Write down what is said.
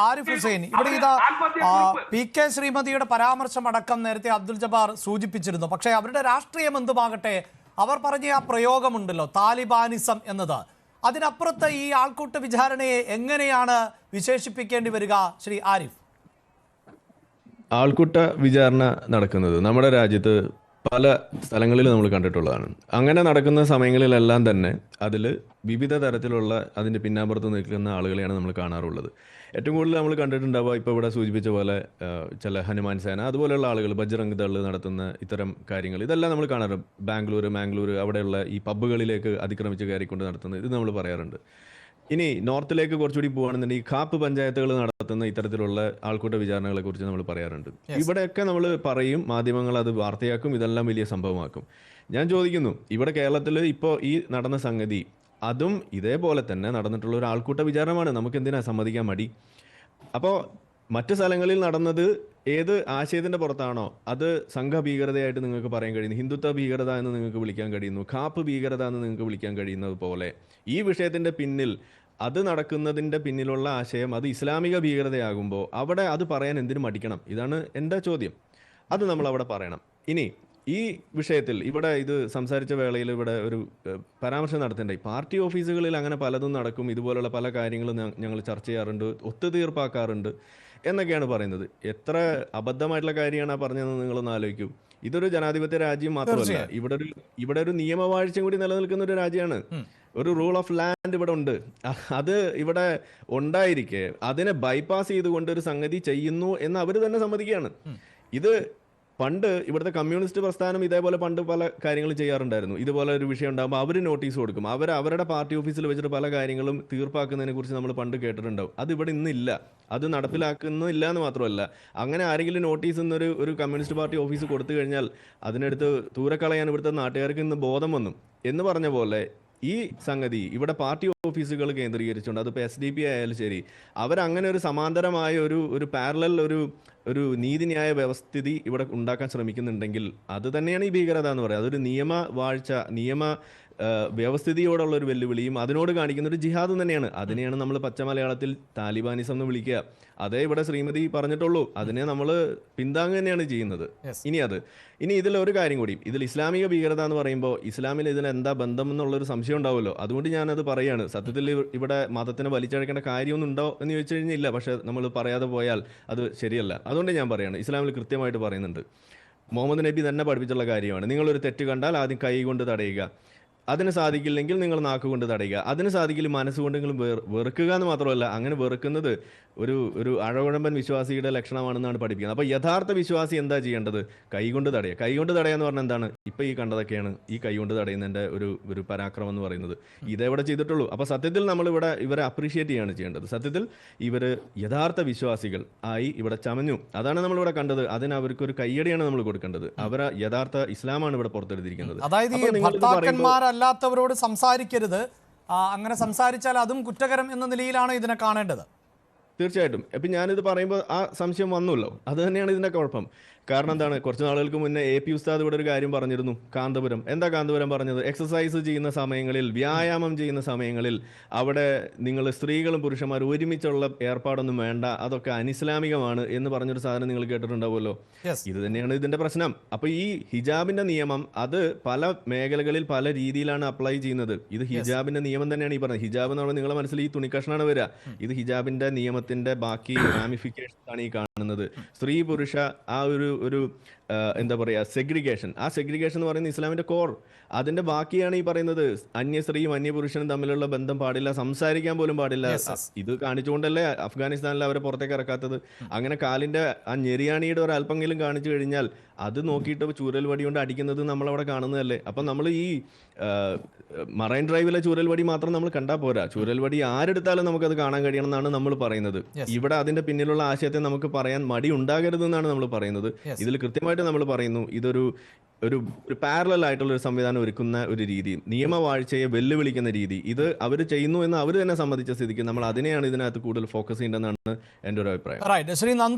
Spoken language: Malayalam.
ആരിഫ് ഹുസൈൻ, ഇവിടെ ഇതാ PK ശ്രീമതിയുടെ പരാമർശം അടക്കം നേരത്തെ അബ്ദുൽ ജബ്ബാർ സൂചിപ്പിച്ചിരുന്നു. പക്ഷേ അവരുടെ രാഷ്ട്രീയം എന്തുമാകട്ടെ, അവർ പറഞ്ഞ ആ പ്രയോഗമുണ്ടല്ലോ താലിബാനിസം എന്നത്, അതിനപ്പുറത്ത് ഈ ആൾക്കൂട്ട വിചാരണയെ എങ്ങനെയാണ് വിശേഷിപ്പിക്കേണ്ടി വരിക ശ്രീ ആരിഫ്? ആൾക്കൂട്ട വിചാരണ നടക്കുന്നത് നമ്മുടെ രാജ്യത്ത് പല സ്ഥലങ്ങളിൽ നമ്മൾ കണ്ടിട്ടുള്ളതാണ്. അങ്ങനെ നടക്കുന്ന സമയങ്ങളിലെല്ലാം തന്നെ അതിൽ വിവിധ തരത്തിലുള്ള അതിൻ്റെ പിന്നാമ്പുറത്ത് നിൽക്കുന്ന ആളുകളെയാണ് നമ്മൾ കാണാറുള്ളത്. ഏറ്റവും കൂടുതൽ നമ്മൾ കണ്ടിട്ടുണ്ടാവുക ഇപ്പോൾ ഇവിടെ സൂചിപ്പിച്ച പോലെ ചില ഹനുമാൻ സേന അതുപോലെയുള്ള ആളുകൾ, ബജ്റംഗ് ദൾ നടത്തുന്ന ഇത്തരം കാര്യങ്ങൾ, ഇതെല്ലാം നമ്മൾ കാണാറുണ്ട്. മാംഗ്ലൂർ അവിടെയുള്ള ഈ പബ്ബുകളിലേക്ക് അതിക്രമിച്ച് കയറിക്കൊണ്ട് നടത്തുന്നത് ഇത് നമ്മൾ പറയാറുണ്ട്. ഇനി നോർത്തിലേക്ക് കുറച്ചുകൂടി പോകുകയാണെന്നുണ്ടെങ്കിൽ ഖാപ്പ് പഞ്ചായത്തുകൾ നടത്തുന്ന ഇത്തരത്തിലുള്ള ആൾക്കൂട്ട വിചാരണകളെ കുറിച്ച് നമ്മൾ പറയാറുണ്ട്. ഇവിടെയൊക്കെ നമ്മൾ പറയും, മാധ്യമങ്ങൾ അത് വാർത്തയാക്കും, ഇതെല്ലാം വലിയ സംഭവമാക്കും. ഞാൻ ചോദിക്കുന്നു, ഇവിടെ കേരളത്തിൽ ഇപ്പോൾ ഈ നടന്ന സംഗതി അതും ഇതേപോലെ തന്നെ നടന്നിട്ടുള്ള ഒരു ആൾക്കൂട്ട വിചാരണമാണ്. നമുക്ക് എന്തിനാ സമ്മതിക്കാൻ മടി? അപ്പോൾ മറ്റ് സ്ഥലങ്ങളിൽ നടന്നത് ഏത് ആശയത്തിന്റെ പുറത്താണോ അത് സംഘഭീകരതയായിട്ട് നിങ്ങൾക്ക് പറയാൻ കഴിയുന്നു, ഹിന്ദുത്വ ഭീകരത എന്ന് നിങ്ങൾക്ക് വിളിക്കാൻ കഴിയുന്നു, ഖാപ്പ് ഭീകരത എന്ന് നിങ്ങൾക്ക് വിളിക്കാൻ കഴിയുന്നത് പോലെ ഈ വിഷയത്തിന്റെ പിന്നിൽ അത് നടക്കുന്നതിന്റെ പിന്നിലുള്ള ആശയം അത് ഇസ്ലാമിക ഭീകരതയാകുമ്പോൾ അവിടെ അത് പറയാൻ എന്തിനു മടിക്കണം? ഇതാണ് എൻ്റെ ചോദ്യം. അത് നമ്മൾ അവിടെ പറയണം. ഇനി ഈ വിഷയത്തിൽ ഇവിടെ ഇത് സംസാരിച്ച വേളയിൽ ഇവിടെ ഒരു പരാമർശം നടത്തേണ്ടായി. പാർട്ടി ഓഫീസുകളിൽ അങ്ങനെ പലതും നടക്കും, ഇതുപോലുള്ള പല കാര്യങ്ങളും ഞങ്ങൾ ചർച്ച ചെയ്യാറുണ്ട്, ഒത്തുതീർപ്പാക്കാറുണ്ട് എന്നൊക്കെയാണ് പറയുന്നത്. എത്ര അബദ്ധമായിട്ടുള്ള കാര്യമാണ് ആ പറഞ്ഞതെന്ന് നിങ്ങളൊന്ന് ആലോചിക്കൂ. ഇതൊരു ജനാധിപത്യ രാജ്യം മാത്രമല്ല, ഇവിടെ ഒരു നിയമവാഴ്ചയും കൂടി നിലനിൽക്കുന്ന ഒരു രാജ്യമാണ്. ഒരു റൂൾ ഓഫ് ലാൻഡ് ഇവിടെ ഉണ്ട്. അത് ഇവിടെ ഉണ്ടായിരിക്കെ അതിനെ ബൈപ്പാസ് ചെയ്തുകൊണ്ട് ഒരു സംഗതി ചെയ്യുന്നു എന്ന് അവർ തന്നെ സമ്മതിക്കുകയാണ്. ഇത് പണ്ട് ഇവിടുത്തെ കമ്മ്യൂണിസ്റ്റ് പ്രസ്ഥാനം ഇതേപോലെ പണ്ട് പല കാര്യങ്ങൾ ചെയ്യാറുണ്ടായിരുന്നു. ഇതുപോലെ ഒരു വിഷയം ഉണ്ടാകുമ്പോൾ അവർ നോട്ടീസ് കൊടുക്കും. അവരുടെ പാർട്ടി ഓഫീസിൽ വെച്ചിട്ട് പല കാര്യങ്ങളും തീർപ്പാക്കുന്നതിനെ കുറിച്ച് നമ്മൾ പണ്ട് കേട്ടിട്ടുണ്ടാവും. അത് ഇവിടെ ഇന്നില്ല, അത് നടപ്പിലാക്കുന്നില്ല എന്ന് മാത്രമല്ല, അങ്ങനെ ആരെങ്കിലും നോട്ടീസ് ഒരു കമ്മ്യൂണിസ്റ്റ് പാർട്ടി ഓഫീസ് കൊടുത്തു കഴിഞ്ഞാൽ അതിനടുത്ത് ദൂരക്കളയാൻ ഇവിടുത്തെ നാട്ടുകാർക്ക് ഇന്ന് ബോധം വന്നു എന്ന് പറഞ്ഞ പോലെ ഈ സംഗതി ഇവിടെ പാർട്ടി ഓഫീസുകൾ കേന്ദ്രീകരിച്ചുകൊണ്ട്, അതിപ്പോൾ SDP ആയാലും ശരി, അവരങ്ങനെ ഒരു സമാന്തരമായ ഒരു പാരലൽ ഒരു നീതിന്യായ വ്യവസ്ഥിതി ഇവിടെ ഉണ്ടാക്കാൻ ശ്രമിക്കുന്നുണ്ടെങ്കിൽ അത് തന്നെയാണ് ഈ ഭീകരത എന്ന് പറയുന്നത്. അതൊരു നിയമ വ്യവസ്ഥിതിയോടുള്ള ഒരു വെല്ലുവിളിയും അതിനോട് കാണിക്കുന്ന ഒരു ജിഹാദും തന്നെയാണ്. അതിനെയാണ് നമ്മൾ പച്ച മലയാളത്തിൽ താലിബാനിസം എന്ന് വിളിക്കുക. അതേ ഇവിടെ ശ്രീമതി പറഞ്ഞിട്ടുള്ളൂ. അതിനെ നമ്മൾ പിന്താങ്ങുക തന്നെയാണ് ചെയ്യുന്നത്. ഇനി ഇതിലൊരു കാര്യം കൂടി, ഇതിൽ ഇസ്ലാമിക ഭീകരത എന്ന് പറയുമ്പോൾ ഇസ്ലാമിൽ ഇതിൽ എന്താ ബന്ധം എന്നുള്ളൊരു സംശയം ഉണ്ടാവുമല്ലോ. അതുകൊണ്ട് ഞാനത് പറയാണ്. സത്യത്തിൽ ഇവിടെ മതത്തിനെ വലിച്ചഴക്കേണ്ട കാര്യമൊന്നും ഉണ്ടോ എന്ന് ചോദിച്ചു കഴിഞ്ഞാൽ ഇല്ല. പക്ഷെ നമ്മൾ പറയാതെ പോയാൽ അത് ശരിയല്ല. അതുകൊണ്ട് ഞാൻ പറയാണ്, ഇസ്ലാമിൽ കൃത്യമായിട്ട് പറയുന്നുണ്ട്, മുഹമ്മദ് നബി തന്നെ പഠിപ്പിച്ചുള്ള കാര്യമാണ്. നിങ്ങളൊരു തെറ്റ് കണ്ടാൽ ആദ്യം കൈ കൊണ്ട് തടയുക, അതിന് സാധിക്കില്ലെങ്കിൽ നിങ്ങൾ നാക്കുകൊണ്ട് തടയുക, അതിന് സാധിക്കില്ല മനസ്സുകൊണ്ട് നിങ്ങൾ വെറുക്കുക എന്ന് മാത്രമല്ല, അങ്ങനെ വെറുക്കുന്നത് ഒരു അഴകുഴമ്പൻ വിശ്വാസിയുടെ ലക്ഷണമാണെന്നാണ് പഠിപ്പിക്കുന്നത്. അപ്പോൾ യഥാർത്ഥ വിശ്വാസി എന്താ ചെയ്യേണ്ടത്? കൈകൊണ്ട് തടയുക. കൈകൊണ്ട് തടയുക എന്ന് പറഞ്ഞാൽ എന്താണ്? ഇപ്പം ഈ കണ്ടതൊക്കെയാണ് ഈ കൈകൊണ്ട് തടയുന്നതിൻ്റെ ഒരു പരാക്രമം എന്ന് പറയുന്നത്. ഇതേവിടെ ചെയ്തിട്ടുള്ളൂ. അപ്പോൾ സത്യത്തിൽ നമ്മളിവിടെ ഇവരെ അപ്രീഷിയേറ്റ് ചെയ്യാണ് ചെയ്യേണ്ടത്. സത്യത്തിൽ ഇവർ യഥാർത്ഥ വിശ്വാസികൾ ആയി ഇവിടെ ചമഞ്ഞു. അതാണ് നമ്മളിവിടെ കണ്ടത്. അതിന് അവർക്കൊരു കയ്യടിയാണ് നമ്മൾ കൊടുക്കേണ്ടത്. അവരെ യഥാർത്ഥ ഇസ്ലാമാണ് ഇവിടെ പുറത്തെടുത്തിരിക്കുന്നത്. അല്ലാത്തവരോട് സംസാരിക്കരുത്, അങ്ങനെ സംസാരിച്ചാൽ അതും കുറ്റകരം എന്ന നിലയിലാണ് ഇതിനെ കാണേണ്ടത്. തീർച്ചയായിട്ടും. അപ്പം ഞാനിത് പറയുമ്പോൾ ആ സംശയം വന്നല്ലോ. അത് തന്നെയാണ് ഇതിൻ്റെ കുഴപ്പം. കാരണം എന്താണ്, കുറച്ച് നാളുകൾക്ക് മുന്നേ AP ഉസ്താദ് ഇവിടെ ഒരു കാര്യം പറഞ്ഞിരുന്നു. കാന്തപുരം എന്താ കാന്തപുരം പറഞ്ഞത്? എക്സസൈസ് ചെയ്യുന്ന സമയങ്ങളിൽ, വ്യായാമം ചെയ്യുന്ന സമയങ്ങളിൽ അവിടെ നിങ്ങൾ സ്ത്രീകളും പുരുഷന്മാരും ഒരുമിച്ചുള്ള ഏർപ്പാടൊന്നും വേണ്ട, അതൊക്കെ അനിസ്ലാമികമാണ് എന്ന് പറഞ്ഞൊരു സാധനം നിങ്ങൾ കേട്ടിട്ടുണ്ടാവുമല്ലോ. ഇത് തന്നെയാണ് ഇതിന്റെ പ്രശ്നം. അപ്പൊ ഈ ഹിജാബിന്റെ നിയമം അത് പല മേഖലകളിൽ പല രീതിയിലാണ് അപ്ലൈ ചെയ്യുന്നത്. ഇത് ഹിജാബിന്റെ നിയമം തന്നെയാണ് ഈ പറഞ്ഞത്. ഹിജാബ് എന്ന് പറയുമ്പോൾ നിങ്ങളുടെ മനസ്സിൽ ഈ തുണിക്കഷ്ണാണ് വരിക. ഇത് ഹിജാബിന്റെ നിയമത്തിന്റെ ബാക്കി റാമിഫിക്കേഷൻസ് ആണ് ഈ കാണുന്നത്. സ്ത്രീ പുരുഷ ആ ഒരു എന്താ പറയുക സെഗ്രിഗേഷൻ, ആ സെഗ്രിഗേഷൻ എന്ന് പറയുന്നത് ഇസ്ലാമിന്റെ കോർ. അതിന്റെ ബാക്കിയാണ് ഈ പറയുന്നത്. അന്യ സ്ത്രീയും അന്യ പുരുഷനും തമ്മിലുള്ള ബന്ധം പാടില്ല, സംസാരിക്കാൻ പോലും പാടില്ല. ഇത് കാണിച്ചുകൊണ്ടല്ലേ അഫ്ഗാനിസ്ഥാനിൽ അവരെ പുറത്തേക്ക് ഇറക്കാത്തത്. അങ്ങനെ കാലിന്റെ ആ ഞെരിയാണിയുടെ ഒരു അല്പമെങ്കിലും കാണിച്ചു കഴിഞ്ഞാൽ അത് നോക്കിയിട്ട് ചൂരൽ വടി കൊണ്ട് അടിക്കുന്നത് നമ്മളവിടെ കാണുന്നതല്ലേ. അപ്പം നമ്മൾ ഈ മറൈൻ ഡ്രൈവിലെ ചൂരൽ വടി മാത്രം നമ്മൾ കണ്ടാൽ പോരാ, ചൂരൽ വടി ആരെടുത്താലും നമുക്കത് കാണാൻ കഴിയണം എന്നാണ് നമ്മൾ പറയുന്നത്. ഇവിടെ അതിന്റെ പിന്നിലുള്ള ആശയത്തെ നമുക്ക് പറയാൻ മടി ഉണ്ടാകരുതെന്നാണ് നമ്മൾ പറയുന്നത്. ഇതിൽ കൃത്യമായിട്ട് നമ്മൾ പറയുന്നു, ഇതൊരു പാരലൽ ആയിട്ടുള്ള ഒരു സംവിധാനം ഒരുക്കുന്ന ഒരു രീതി, നിയമവാഴ്ചയെ വെല്ലുവിളിക്കുന്ന രീതി, ഇത് അവർ ചെയ്യുന്നു എന്ന് അവർ തന്നെ സമ്മതിച്ച സ്ഥിതിക്ക് നമ്മൾ അതിനെയാണ് ഇതിനകത്ത് കൂടുതൽ ഫോക്കസ് ചെയ്യേണ്ടതെന്നാണ് എൻ്റെ ഒരു അഭിപ്രായം.